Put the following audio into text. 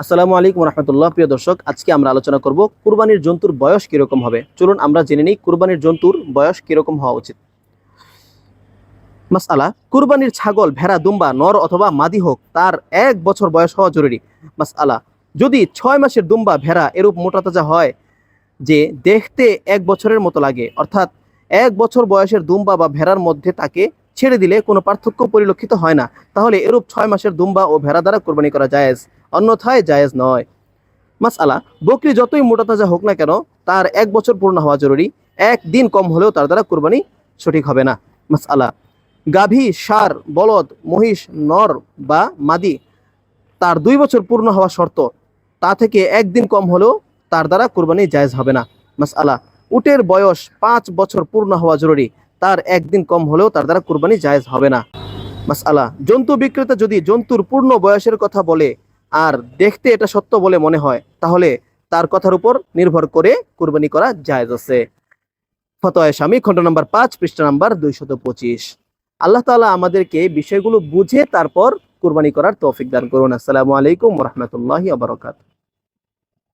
আসসালামু আলাইকুম রহমতুল্লাহ। প্রিয় দর্শক, আজকে আমরা আলোচনা করব কুরবানির জন্তুর বয়স কিরকম হবে। চলুন আমরা জেনে নিই কুরবানির জন্তুর বয়স কিরকম হওয়া উচিত। মাসআলা, কুরবানির ছাগল, ভেড়া, দুম্বা নর অথবা মাদি হোক, তার 1 বছর বয়স হওয়া জরুরি। মাসআলা, যদি 6 মাসের দুম্বা ভেড়া এরূপ মোটা তাজা হয় যে দেখতে 1 বছরের মতো লাগে, অর্থাৎ 1 বছর বয়সের দুম্বা বা ভেড়ার মধ্যে তাকে ছেড়ে দিলে কোনো পার্থক্য পরিলক্ষিত হয় না, তাহলে এরূপ 6 মাসের দুম্বা ও ভেড়া দ্বারা কোরবানি করা জায়েজ, অন্যথায় জায়েজ নয়। মাসআলা, বকরি যতই মোটা তাজা হোক না কেন, তার 1 বছর পূর্ণ হওয়া জরুরি। একদিন কম হলেও তার দ্বারা কোরবানি সঠিক হবে না। মাসআলা, গাভী, ষাঁড়, বলদ, মহিষ, নর বা মাদি, তার 2 বছর পূর্ণ হওয়া শর্ত, তা থেকে একদিন কম হলেও তার দ্বারা কোরবানি জায়েজ হবে না। মাসআলা, উটের বয়স 5 বছর পূর্ণ হওয়া জরুরি, তার একদিন কম হলেও তার দ্বারা কোরবানি জায়েজ হবে না। মাসআলা, জন্তু বিক্রেতা যদি জন্তুর পূর্ণ বয়সের কথা বলে আর দেখতে এটা সত্য বলে মনে হয়, তাহলে তার কথার উপর নির্ভর করে কুরবানি করা জায়েজ আছে। ফতোয়া শামী, খণ্ড নম্বর 5, পৃষ্ঠা নম্বর 225। আল্লাহ তাআলা আমাদেরকে বিষয়গুলো বুঝে তারপর কুরবানি করার তৌফিক দান করুন। আসসালামু আলাইকুম ওয়া রাহমাতুল্লাহি ওয়া বারাকাতুহু।